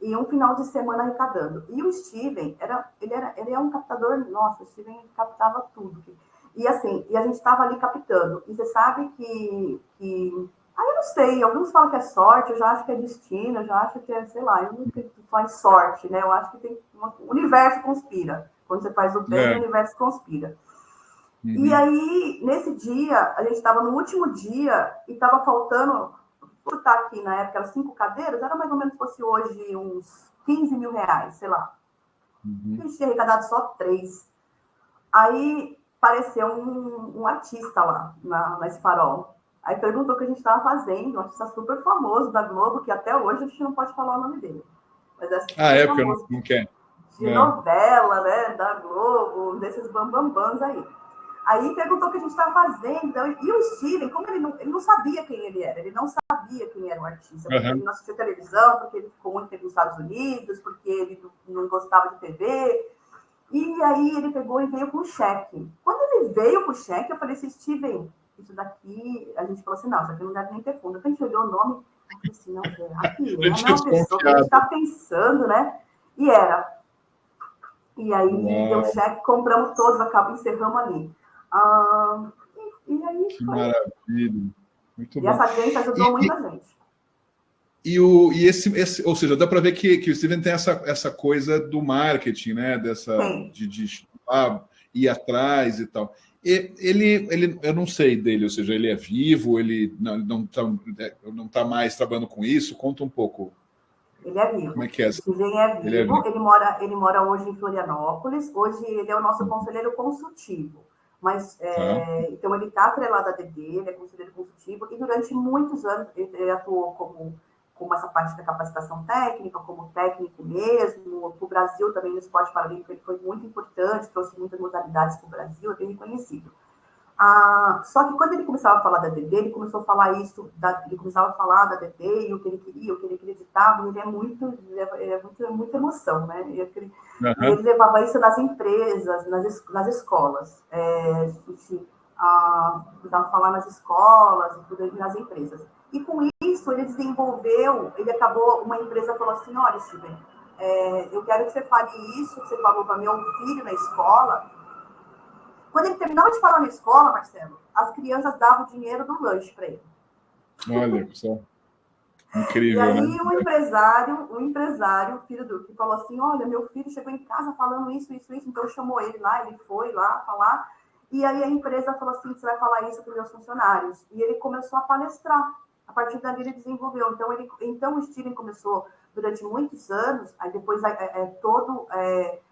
e um final de semana arrecadando. E o Steven, ele é um captador, nossa, o Steven captava tudo. E assim, a gente estava ali captando. E você sabe que eu não sei, alguns falam que é sorte, eu já acho que é destino, eu já acho que é, sei lá, eu não acredito só em sorte, né? Eu acho que o universo conspira. Quando você faz o bem, o universo conspira. E aí, nesse dia, a gente estava no último dia e estava faltando, vou botar aqui, na época, eram 5 cadeiras, era mais ou menos, fosse hoje uns 15 mil reais, sei lá. A gente tinha arrecadado só 3. Aí apareceu um artista lá, nesse farol. Aí perguntou o que a gente estava fazendo, um artista super famoso da Globo, que até hoje a gente não pode falar o nome dele. Mas é porque não quer. De novela, né, da Globo, desses bambambãs aí. Aí perguntou o que a gente estava fazendo, e o Steven, como ele não sabia quem ele era, ele não sabia quem era o artista, porque ele não assistia televisão, porque ele ficou muito tempo nos Estados Unidos, porque ele não gostava de TV, e aí ele pegou e veio com o cheque. Quando ele veio com o cheque, eu falei assim, Steven, isso daqui, a gente falou assim, não, isso aqui não deve nem ter fundo. A gente olhou o nome, eu falei assim, não, aqui é uma pessoa que a gente está pensando, né? E era. E aí deu cheque, compramos todos, encerramos ali. E aí que foi. Maravilha. Muito bom. E essa agência ajudou muita gente. E esse, ou seja, dá para ver que o Steven tem essa coisa do marketing, né? De ir atrás e tal. Ele, eu não sei dele, ou seja, ele é vivo, ele não tá mais trabalhando com isso. Conta um pouco. Ele é vivo. Como é que é? O Steven é vivo. Ele mora hoje em Florianópolis. Hoje ele é o nosso conselheiro consultivo. Mas, então, ele está atrelado à DD, ele é conselheiro consultivo, e durante muitos anos ele atuou como essa parte da capacitação técnica, como técnico mesmo. Para o Brasil também, no esporte paralímpico, ele foi muito importante, trouxe muitas modalidades para o Brasil, é bem reconhecido. Só que quando ele começava a falar da DD, ele começou a falar ele começava a falar da DD e o que ele queria, o que ele acreditava, ele é muita emoção, né? E ele levava isso nas empresas, nas escolas. A gente precisava falar nas escolas, nas empresas. E com isso, ele acabou, uma empresa falou assim, olha, Steven, eu quero que você fale isso, que você falou para meu filho na escola. Quando ele terminava de falar na escola, Marcelo, as crianças davam o dinheiro do lanche para ele. Olha só. Incrível, e aí, né? um empresário, filho do que falou assim, olha, meu filho chegou em casa falando isso, então chamou ele lá, ele foi lá falar, e aí a empresa falou assim, você vai falar isso para os meus funcionários. E ele começou a palestrar. A partir dali ele desenvolveu. Então o Steven começou durante muitos anos, aí depois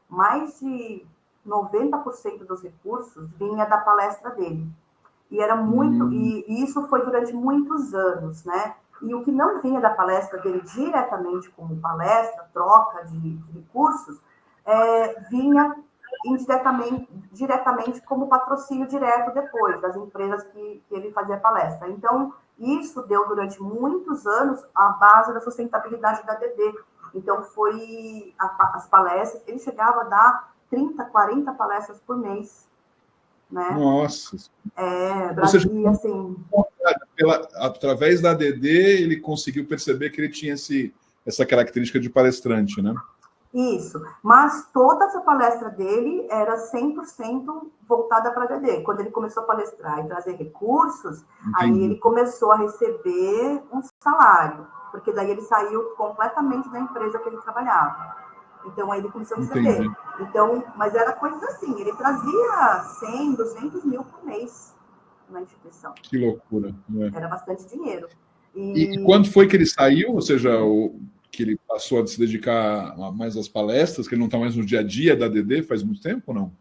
mais de 90% dos recursos vinha da palestra dele. E era muito, e isso foi durante muitos anos, né? E o que não vinha da palestra dele diretamente como palestra, troca de recursos, vinha diretamente como patrocínio direto depois, das empresas que ele fazia palestra. Então, isso deu durante muitos anos a base da sustentabilidade da DD. Então, foi as palestras, ele chegava a dar 30, 40 palestras por mês. Né? Nossa! Brasil, seja, assim... através da DD, ele conseguiu perceber que ele tinha essa característica de palestrante, né? Isso, mas toda essa palestra dele era 100% voltada para a DD. Quando ele começou a palestrar e trazer recursos, aí ele começou a receber um salário, porque daí ele saiu completamente da empresa que ele trabalhava. Então, aí ele começou a receber. Então, mas era coisa assim, ele trazia 100, 200 mil por mês na instituição. Que loucura. Né? Era bastante dinheiro. E quando foi que ele saiu? Ou seja, que ele passou a se dedicar mais às palestras, que ele não está mais no dia a dia da DD? Faz muito tempo ou não?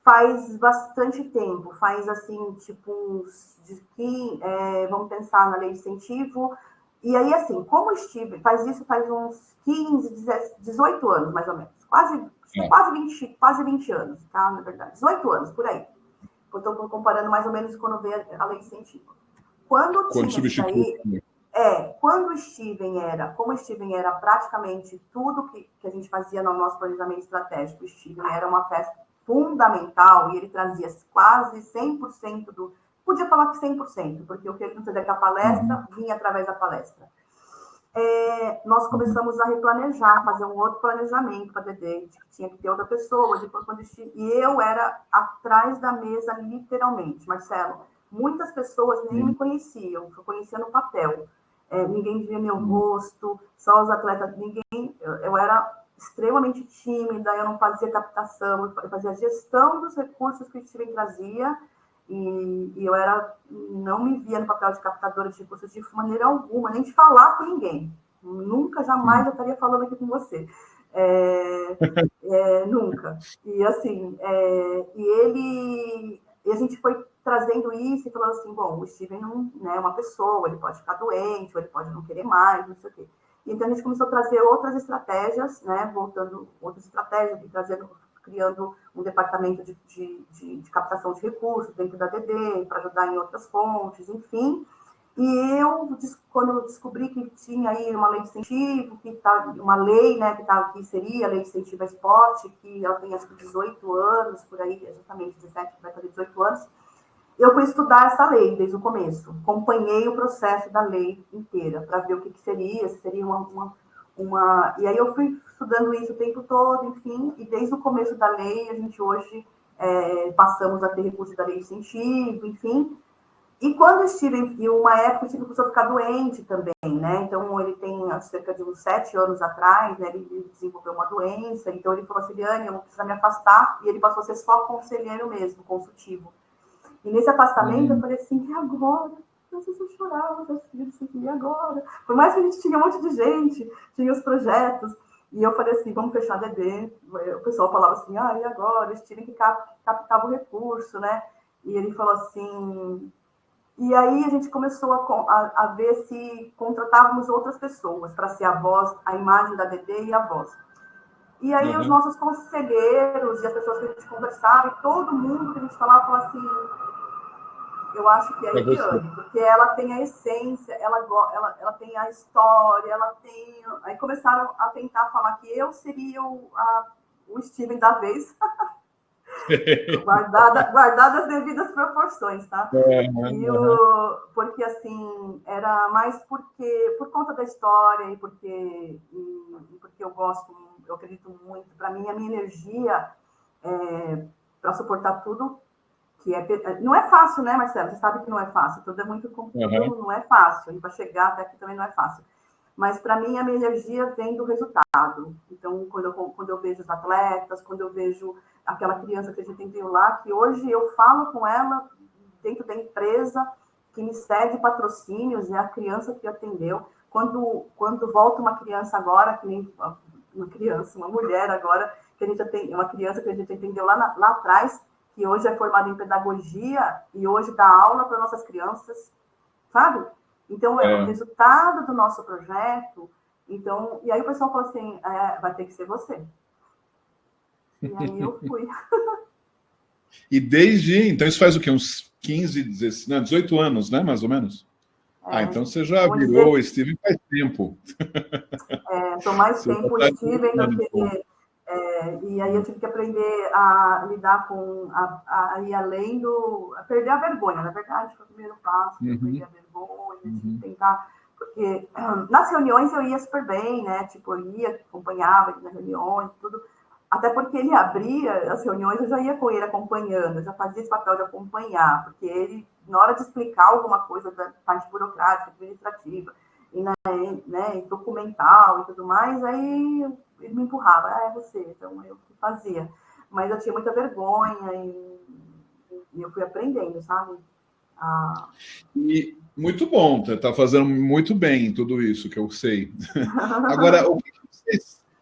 Faz bastante tempo. Faz, assim, tipo, vamos pensar na lei de incentivo. E aí, assim, como o Steven faz uns 15, 18 anos, mais ou menos. Quase 20 anos, tá? Na verdade, 18 anos, por aí. Eu estou comparando mais ou menos quando veio a lei de incentivo. Quando o Steven era praticamente tudo que a gente fazia no nosso planejamento estratégico, o Steven era uma peça fundamental e ele trazia quase 100% podia falar que 100%, porque o que ele não fazia com a palestra vinha através da palestra. Nós começamos a replanejar, fazer um outro planejamento para a DD, tinha que ter outra pessoa, e eu era atrás da mesa, literalmente, Marcelo. Muitas pessoas nem me conheciam, eu conhecia no papel. Ninguém via meu rosto, só os atletas, ninguém. Eu era extremamente tímida, eu não fazia captação, eu fazia gestão dos recursos que o Steven trazia, e eu não me via no papel de captadora de recursos de maneira alguma, nem de falar com ninguém. Nunca, jamais eu estaria falando aqui com você. Nunca. E assim, e a gente foi trazendo isso e falando assim, bom, o Steven não é uma pessoa, ele pode ficar doente, ou ele pode não querer mais, não sei o quê. Então a gente começou a trazer outras estratégias, né, criando um departamento de captação de recursos dentro da DD, para ajudar em outras fontes, enfim. E quando eu descobri que tinha aí uma lei de incentivo, uma lei, né, que seria a lei de incentivo ao esporte, que ela tem acho que 18 anos, por aí, exatamente 17, vai fazer 18 anos, eu fui estudar essa lei desde o começo. Acompanhei o processo da lei inteira, para ver o que seria, se seria uma... E aí eu fui estudando isso o tempo todo, enfim, e desde o começo da lei, a gente hoje passamos a ter recurso da lei de incentivo, enfim. E quando eu estive, e uma época, eu tive começou a ficar doente também, né? Então, ele tem cerca de uns 7 anos atrás, né? Ele desenvolveu uma doença, então ele falou assim, Liane, eu vou precisar me afastar, e ele passou a ser só conselheiro mesmo, consultivo. E nesse afastamento, eu falei assim, e agora? eu chorava, assim, e agora? Por mais que a gente tinha um monte de gente, tinha os projetos, e eu falei assim, vamos fechar a DD. O pessoal falava assim, e agora? Eles tinham que captar o recurso, né? E ele falou assim... E aí a gente começou a ver se contratávamos outras pessoas para ser a voz, a imagem da DD e a voz. E aí os nossos conselheiros e as pessoas que a gente conversava, e todo mundo que a gente falava assim, eu acho que é a Eliane, porque ela tem a essência, ela tem a história, ela tem... Aí começaram a tentar falar que eu seria o Steven da vez, guardada as devidas proporções, tá? Porque, assim, era mais por conta da história e porque eu gosto, eu acredito muito. Para mim, a minha energia para suportar tudo, não é fácil, né, Marcelo? Você sabe que não é fácil, tudo é muito complicado, não é fácil, e para chegar até aqui também não é fácil. Mas, para mim, a minha energia vem do resultado. Então, quando eu vejo os atletas, quando eu vejo aquela criança que a gente tem lá, que hoje eu falo com ela dentro da empresa, que me cede patrocínios, é a criança que atendeu. Quando volta uma criança agora, que nem uma mulher agora, que a gente atende, uma criança que a gente atendeu lá atrás, que hoje é formada em pedagogia e hoje dá aula para nossas crianças, sabe? Então, é o resultado do nosso projeto. Então, e aí o pessoal falou assim, vai ter que ser você. E aí eu fui. E então isso faz o quê? Uns 15, 16, não, 18 anos, né? Mais ou menos? Então você já virou o Steven faz tempo. Estou mais tempo Steven do que... e aí eu tive que aprender a lidar com... a ir além a perder a vergonha. Na verdade, foi o primeiro passo, perder a vergonha, tentar... Porque nas reuniões eu ia super bem, né? Tipo, eu ia, acompanhava nas reuniões, tudo... Até porque ele abria as reuniões, eu já ia com ele acompanhando, eu já fazia esse papel de acompanhar, porque ele, na hora de explicar alguma coisa da parte burocrática, administrativa, e documental e tudo mais, aí ele me empurrava, é você, então eu fazia. Mas eu tinha muita vergonha e eu fui aprendendo, sabe? E muito bom, está fazendo muito bem tudo isso que eu sei. Agora, o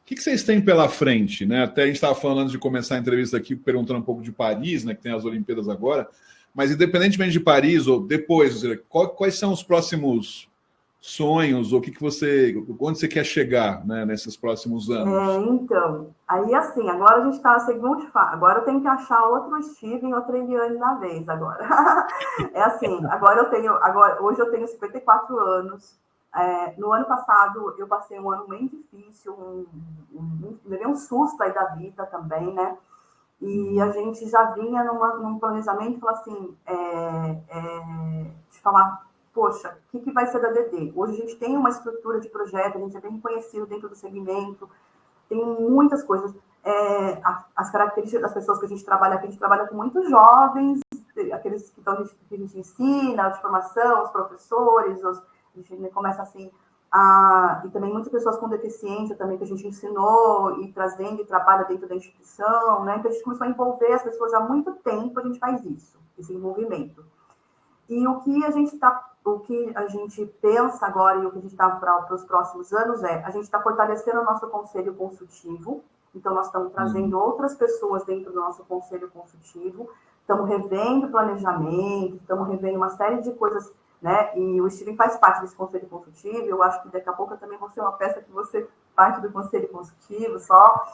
que vocês têm pela frente, né? Até a gente estava falando antes de começar a entrevista aqui, perguntando um pouco de Paris, né? Que tem as Olimpíadas agora, mas independentemente de Paris ou depois, quais são os próximos sonhos, ou onde você quer chegar, né, nesses próximos anos? Então, aí assim, agora a gente está na segunda fase, agora eu tenho que achar outro Steven, outra Eliane na vez agora. É assim, hoje eu tenho 54 anos. No ano passado eu passei um ano bem difícil, levei um susto aí da vida também, né? E a gente já vinha num planejamento, falou assim, de falar, poxa, o que vai ser da DD? Hoje a gente tem uma estrutura de projeto, a gente é bem reconhecido dentro do segmento, tem muitas coisas. As características das pessoas que a gente trabalha com muitos jovens, aqueles que a gente ensina, de formação, os professores, a gente começa assim, e também muitas pessoas com deficiência também que a gente ensinou e trazendo e trabalha dentro da instituição, né? Então a gente começou a envolver as pessoas há muito tempo, a gente faz isso, esse envolvimento. E o que a gente pensa agora e o que a gente está para os próximos anos a gente está fortalecendo o nosso conselho consultivo. Então, nós estamos trazendo outras pessoas dentro do nosso conselho consultivo, estamos revendo planejamento, estamos revendo uma série de coisas, né? E o Steven faz parte desse conselho consultivo, eu acho que daqui a pouco eu também vou ser uma peça que você parte do conselho consultivo só.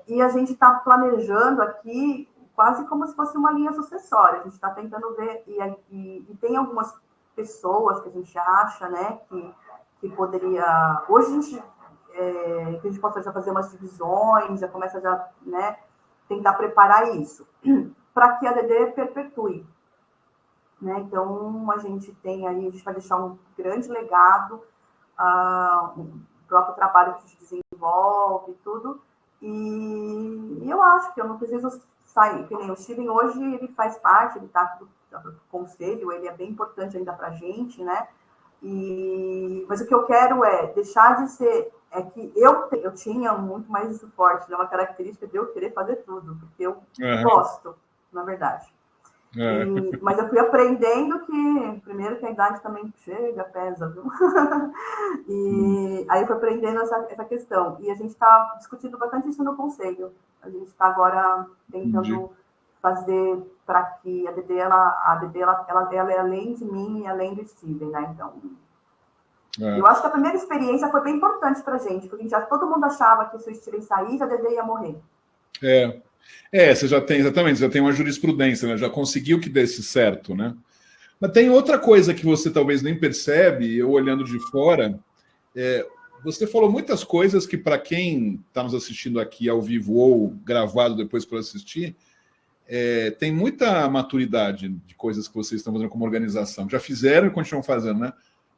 E a gente está planejando aqui quase como se fosse uma linha sucessória. A gente está tentando ver, e tem algumas pessoas que a gente acha, né, que poderia... Hoje que a gente possa já fazer umas divisões, já começa já, né, tentar preparar isso, para que a DD perpetue. Né? Então, a gente vai deixar um grande legado, o próprio trabalho que a gente desenvolve, tudo, e eu acho que eu não preciso sair, que nem o Steven hoje, ele faz parte, ele está do conselho, ele é bem importante ainda para a gente, né? Mas o que eu quero é deixar de ser, que eu tinha muito mais isso forte, né? Uma característica de eu querer fazer tudo, porque eu gosto, na verdade. Mas eu fui aprendendo que, primeiro, que a idade também chega, pesa, viu? E aí eu fui aprendendo essa questão. E a gente está discutindo bastante isso no conselho. A gente está agora tentando fazer para que a DD, ela é além de mim e além do Steven, né? Então, eu acho que a primeira experiência foi bem importante para a gente, porque todo mundo achava que se o Steven sair, a DD ia morrer. Você já tem, exatamente, já tem uma jurisprudência, né? Já conseguiu que desse certo, né? Mas tem outra coisa que você talvez nem percebe, eu olhando de fora, você falou muitas coisas que para quem está nos assistindo aqui ao vivo ou gravado depois para assistir, tem muita maturidade de coisas que vocês estão fazendo como organização. Já fizeram e continuam fazendo, né?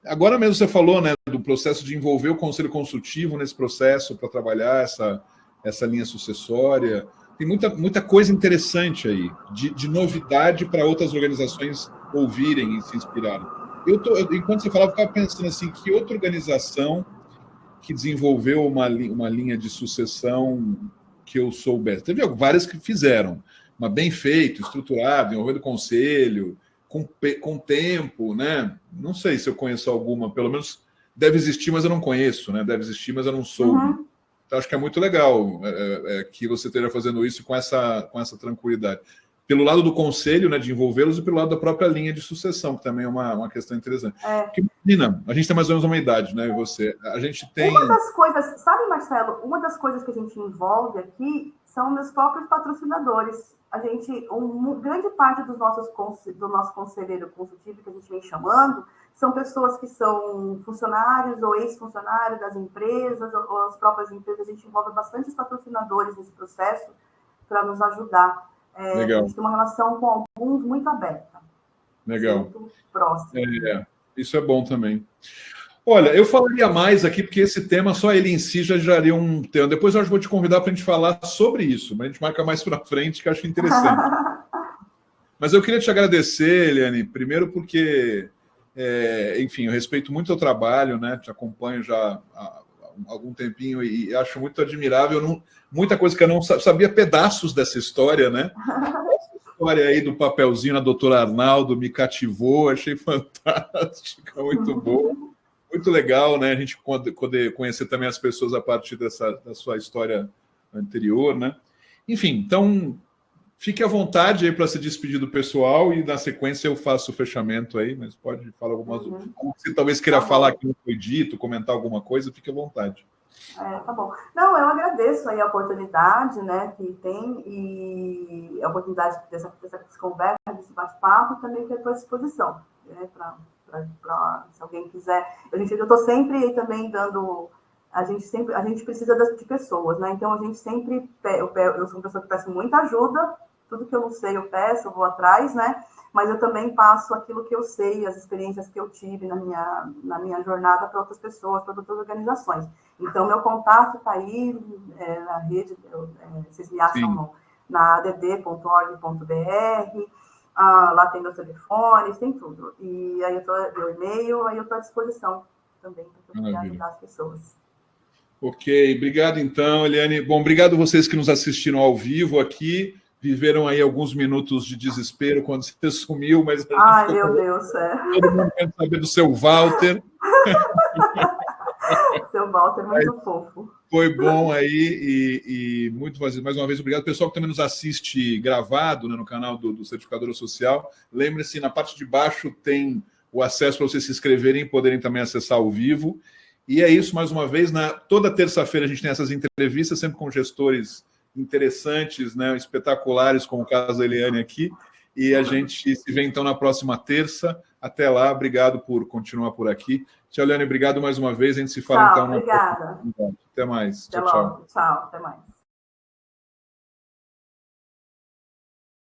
Agora mesmo você falou, né, do processo de envolver o Conselho Consultivo nesse processo para trabalhar essa linha sucessória. Tem muita coisa interessante aí, de novidade para outras organizações ouvirem e se inspirarem. Enquanto você falava, eu ficava pensando assim, que outra organização que desenvolveu uma linha de sucessão que eu soubesse? Teve várias que fizeram, mas bem feito, estruturado, envolvendo o conselho, com tempo, né? Não sei se eu conheço alguma, pelo menos deve existir, mas eu não conheço, né? Deve existir, mas eu não soube. Então, acho que é muito legal que você esteja fazendo isso com essa tranquilidade. Pelo lado do conselho, né, de envolvê-los, e pelo lado da própria linha de sucessão, que também é uma questão interessante. Porque, imagina, a gente tem mais ou menos uma idade, né? E você, a gente tem... Uma das coisas, sabe, Marcelo, uma das coisas que a gente envolve aqui são meus próprios patrocinadores. Grande parte do nosso conselheiro consultivo, que a gente vem chamando, são pessoas que são funcionários ou ex-funcionários das empresas, ou as próprias empresas. A gente envolve bastante os patrocinadores nesse processo para nos ajudar. A gente tem uma relação com alguns muito aberta. Legal. Muito próxima. Isso é bom também. Olha, eu falaria mais aqui, porque esse tema, só ele em si, já geraria um tema. Depois eu vou te convidar para a gente falar sobre isso, mas a gente marca mais para frente, que eu acho interessante. Mas eu queria te agradecer, Eliane, primeiro porque, enfim, eu respeito muito o teu trabalho, né? Te acompanho já há algum tempinho e acho muito admirável. Muita coisa que eu não sabia, pedaços dessa história, né? Essa história aí do papelzinho na doutora Arnaldo me cativou, achei fantástica, muito boa. Muito legal, né? A gente poder conhecer também as pessoas a partir da sua história anterior, né? Enfim, então, fique à vontade aí para se despedir do pessoal e, na sequência, eu faço o fechamento aí, mas pode falar algumas... Você talvez queira falar que não foi dito, comentar alguma coisa, fique à vontade. Tá bom. Não, eu agradeço aí a oportunidade, né, que tem, e a oportunidade dessa conversa, desse bate-papo, também que é à tua disposição, né, se alguém quiser. Eu estou sempre também dando... A gente precisa de pessoas, né? Então, a gente sempre... Eu sou uma pessoa que peço muita ajuda, tudo que eu não sei eu peço, eu vou atrás, né? Mas eu também passo aquilo que eu sei, as experiências que eu tive na minha jornada para outras pessoas, para outras organizações. Então, meu contato está aí na rede, vocês me acham na add.org.br, lá tem meus telefones, tem tudo. E aí meu e-mail, aí eu estou à disposição também para ajudar as pessoas. Ok, obrigado então, Eliane. Bom, obrigado a vocês que nos assistiram ao vivo aqui. Viveram aí alguns minutos de desespero quando você sumiu, mas... Ai, meu Deus, Todo mundo quer saber do seu Walter. Seu Walter, muito fofo. Foi bom aí e muito mais uma vez obrigado. Pessoal que também nos assiste gravado, né, no canal do Certificadora Social. Lembre-se, na parte de baixo tem o acesso para vocês se inscreverem e poderem também acessar ao vivo. E é isso, mais uma vez. Toda terça-feira a gente tem essas entrevistas, sempre com gestores interessantes, né, espetaculares, como o caso da Eliane aqui. E a gente se vê então na próxima terça. Até lá, obrigado por continuar por aqui. Tchau, Eliane, obrigado mais uma vez. A gente se fala então. Obrigada. Até mais. Tchau, até mais.